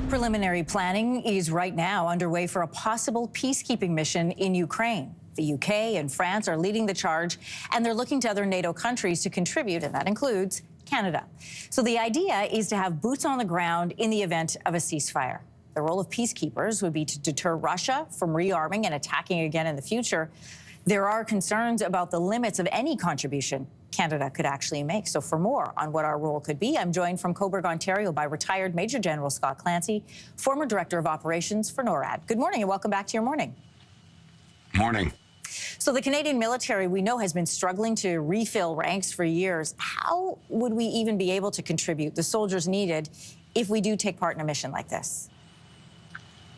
Preliminary planning is right now underway for a possible peacekeeping mission in Ukraine. The UK and France are leading the charge, and they're looking to other NATO countries to contribute, and that includes Canada. So the idea is to have boots on the ground in the event of a ceasefire. The role of peacekeepers would be to deter Russia from rearming and attacking again in the future. There are concerns about the limits of any contribution Canada could actually make. So for more on what our role could be, I'm joined from Cobourg, Ontario by retired Major-General Scott Clancy, former Director of Operations for NORAD. Good morning and welcome back to your morning. Morning. So the Canadian military, we know, has been struggling to refill ranks for years. How would we even be able to contribute the soldiers needed if we do take part in a mission like this?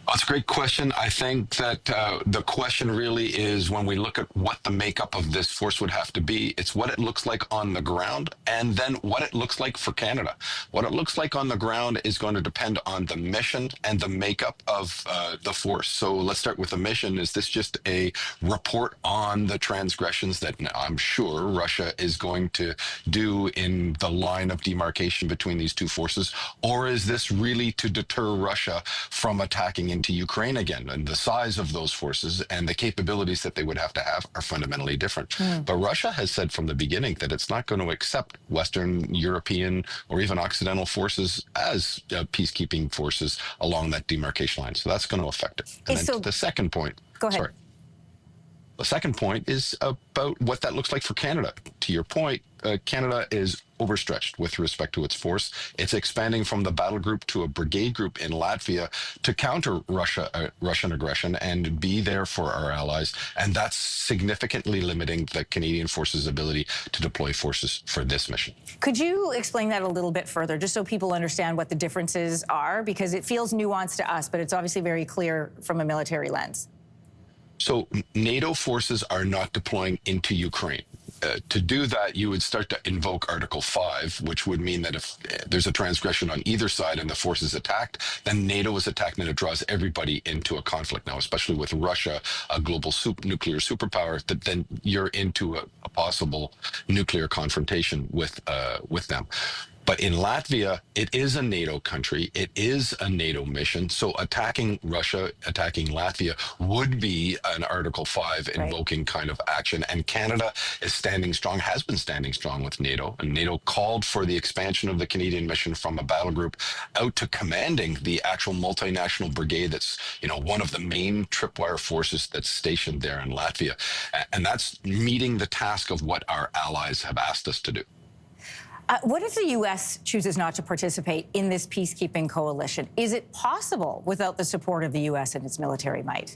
That's a great question. I think that the question really is, when we look at what the makeup of this force would have to be, it's what it looks like on the ground and then what it looks like for Canada. What it looks like on the ground is going to depend on the mission and the makeup of the force. So let's start with the mission. Is this just a report on the transgressions that I'm sure Russia is going to do in the line of demarcation between these two forces? Or is this really to deter Russia from attacking into Ukraine again? And the size of those forces and the capabilities that they would have to have are fundamentally different. But Russia has said from the beginning that it's not going to accept Western European or even Occidental forces as peacekeeping forces along that demarcation line. So that's going to affect it. And then the second point. Go ahead. Sorry. The second point is about what that looks like for Canada. To your point, Canada is overstretched with respect to its force. It's expanding from the battle group to a brigade group in Latvia to counter Russian aggression and be there for our allies. And that's significantly limiting the Canadian forces' ability to deploy forces for this mission. Could you explain that a little bit further, just so people understand what the differences are? Because it feels nuanced to us, but it's obviously very clear from a military lens. So NATO forces are not deploying into Ukraine. To do that, you would start to invoke Article 5, which would mean that if there's a transgression on either side and the force is attacked, then NATO is attacked and it draws everybody into a conflict. Now, especially with Russia, a global nuclear superpower, that then you're into a possible nuclear confrontation with them. But in Latvia, it is a NATO country. It is a NATO mission. So attacking Russia, attacking Latvia would be an Article 5 invoking kind of action. And Canada is standing strong, has been standing strong with NATO. And NATO called for the expansion of the Canadian mission from a battle group out to commanding the actual multinational brigade that's, one of the main tripwire forces that's stationed there in Latvia. And that's meeting the task of what our allies have asked us to do. What if the U.S. chooses not to participate in this peacekeeping coalition? Is it possible without the support of the U.S. and its military might?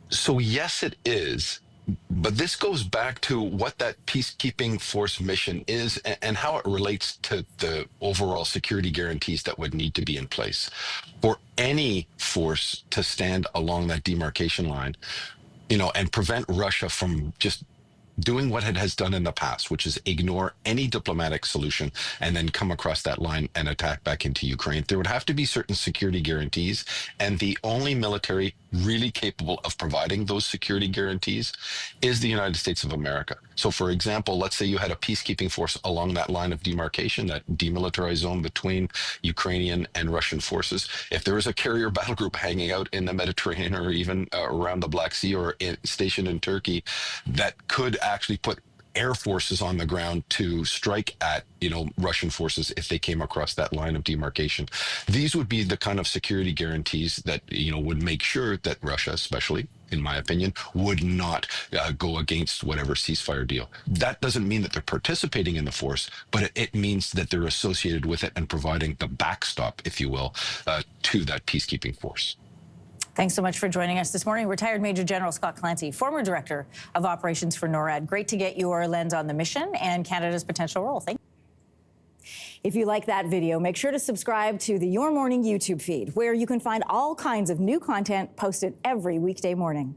So yes, it is. But this goes back to what that peacekeeping force mission is and how it relates to the overall security guarantees that would need to be in place. For any force to stand along that demarcation line, and prevent Russia from just doing what it has done in the past, which is ignore any diplomatic solution and then come across that line and attack back into Ukraine, there would have to be certain security guarantees. And the only military really capable of providing those security guarantees is the United States of America. So, for example, let's say you had a peacekeeping force along that line of demarcation, that demilitarized zone between Ukrainian and Russian forces. If there was a carrier battle group hanging out in the Mediterranean or even around the Black Sea or stationed in Turkey that could actually put air forces on the ground to strike at, Russian forces if they came across that line of demarcation. These would be the kind of security guarantees that, would make sure that Russia, especially, in my opinion, would not go against whatever ceasefire deal. That doesn't mean that they're participating in the force, but it means that they're associated with it and providing the backstop, if you will, to that peacekeeping force. Thanks so much for joining us this morning. Retired Major General Scott Clancy, former Director of Operations for NORAD. Great to get your lens on the mission and Canada's potential role. Thank you. If you like that video, make sure to subscribe to the Your Morning YouTube feed, where you can find all kinds of new content posted every weekday morning.